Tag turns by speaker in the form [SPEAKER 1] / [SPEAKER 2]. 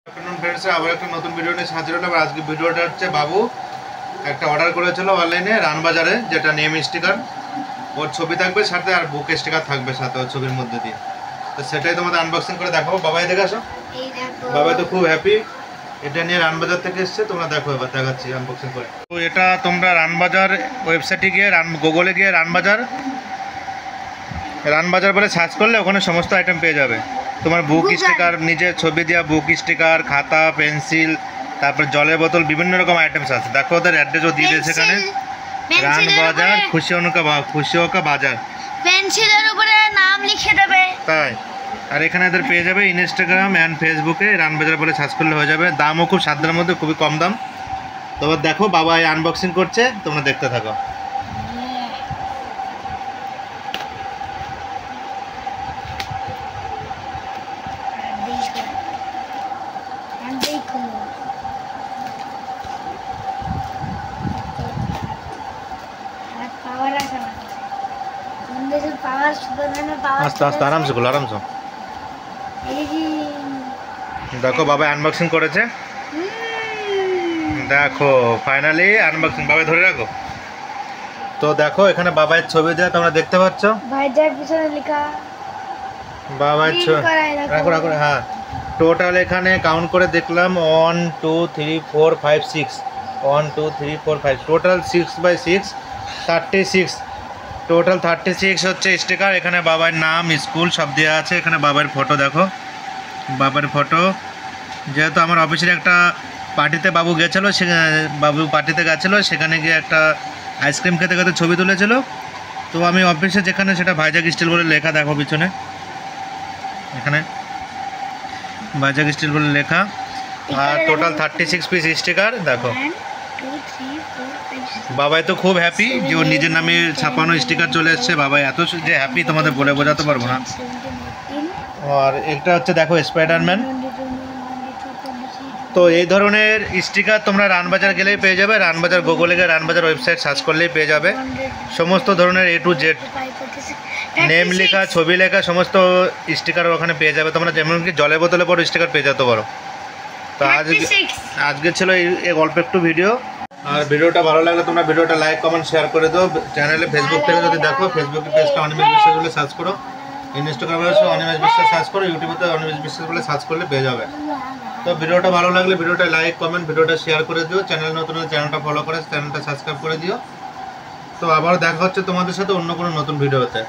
[SPEAKER 1] Afternoon friends আবার একটা নতুন ভিডিও নিয়ে হাজির হলাম। আজকে ভিডিওটা হচ্ছে বাবু একটা অর্ডার করেছিল অনলাইনে রানবাজারে, যেটা নেম স্টিকার, ওর ছবি থাকবে সাথে আর বুক স্টিকার থাকবে সাথে ওর ছবির মধ্যে দিয়ে। তো সেটাই তোমাদের আনবক্সিং করে দেখাবো। বাবাই দেখে আসো। বাবাই তো খুব হ্যাপি, এটা নিয়ে রানবাজার থেকে এসেছে। তোমরা দেখো, এবার দেখাচ্ছি আনবক্সিং করে। তো এটা তোমরা রানবাজার ওয়েবসাইটে গিয়ে গুগলে গিয়ে রানবাজার বলে সার্চ করলে ওখানে সমস্ত আইটেম পেয়ে যাবে। তোমার বুক স্টিকার, নিজের ছবি দেওয়া বুক স্টিকার, খাতা, পেন্সিল, তারপর জলের বোতল, বিভিন্ন রকম আইটেমস আছে। দেখো ওদের অ্যাড্রেসও দিয়ে দিয়েছে এখানে, রানবাজার খুশিওকা বাজার।
[SPEAKER 2] পেন্সিলের উপরে নাম লিখে দেবে
[SPEAKER 1] তাই। আর এখানে এদের পেয়ে যাবে ইনস্টাগ্রাম অ্যান্ড ফেসবুকে রানবাজার বলে সার্চ করলে হয়ে যাবে। দামও খুব সাধ্যের মধ্যে, খুবই কম দাম। তো দেখো বাবা এই আনবক্সিং করছে, তোমরা দেখতে থাকো। আস্তে আস্তে আরামসে খোলো, আরামসে। দেখো বাবা আনবক্সিং করেছে, দেখো ফাইনালি আনবক্সিং। বাবা ধরে রাখো। তো দেখো এখানে বাবার ছবি দেওয়া তোমরা দেখতে পাচ্ছ,
[SPEAKER 2] ভাইজার পিছনে লেখা
[SPEAKER 1] বাবার ছবি। রাখো রাখো। হ্যাঁ, টোটাল এখানে কাউন্ট করে দেখলাম 1 2 3 4 5 6, 1 2 3 4 5, টোটাল 6/6 36। টোটাল 36 হচ্ছে স্টিকার। এখানে বাবার নাম, স্কুল সব দেওয়া আছে। এখানে বাবার ফটো দেখো, বাবার ফটো। যেহেতু আমার অফিসের একটা পার্টিতে বাবু গেছিলো, বাবু পার্টিতে গেছিলো, সেখানে গিয়ে একটা আইসক্রিম খেতে খেতে ছবি তুলেছিল। তো আমি অফিসে যেখানে, সেটা ভাইজাগ স্টিল বলে লেখা, দেখো পিছনে এখানে ভাইজাগ স্টিল বলে লেখা। আর টোটাল 36 পিস স্টিকার দেখো। বাবাই তো খুব হ্যাপি যে ওর নিজের নামে ছাপানো স্টিকার চলে এসছে। বাবাই এত যে হ্যাপি তোমাদের বলে বোঝাতে পারবো না। আর এটা হচ্ছে দেখো স্পাইডারম্যান। তো এই ধরনের স্টিকার তোমরা রানবাজার গেলেই পেয়ে যাবে। রানবাজার গুগলে গিয়ে রানবাজার ওয়েবসাইট সার্চ করলেই পেয়ে যাবে। সমস্ত ধরনের A to Z নেম লেখা, ছবি লেখা, সমস্ত স্টিকার ওখানে পেয়ে যাবে তোমরা। যেমন কি জলের বোতলে পরে স্টিকার পেয়ে যেতে পারো। তো আজকে ছিল এই অল্প একটু ভিডিও। আর ভিডিওটা ভালো লাগলে তোমরা ভিডিওটা লাইক, কমেন্ট, শেয়ার করে দাও। চ্যানেলে ফেসবুক থেকে যদি দেখো, ফেসবুকের পেজটা অনিমেষ বিশ্বাস বলে সার্চ করো, ইনস্টাগ্রামে অনিমেষ বিশ্বাস সার্চ করো, ইউটিউবে অনিমেষ বিশ্বাস বলে সার্চ করলে পেয়ে যাবে। তো ভিডিওটা ভালো লাগলে ভিডিওটা লাইক, কমেন্ট, ভিডিওটা শেয়ার করে দিও। চ্যানেল নতুন হলে চ্যানেলটা ফলো করে চ্যানেলটা সাবস্ক্রাইব করে দিও। তো আবার দেখা হচ্ছে তোমাদের সাথে অন্য কোনো নতুন ভিডিওতে।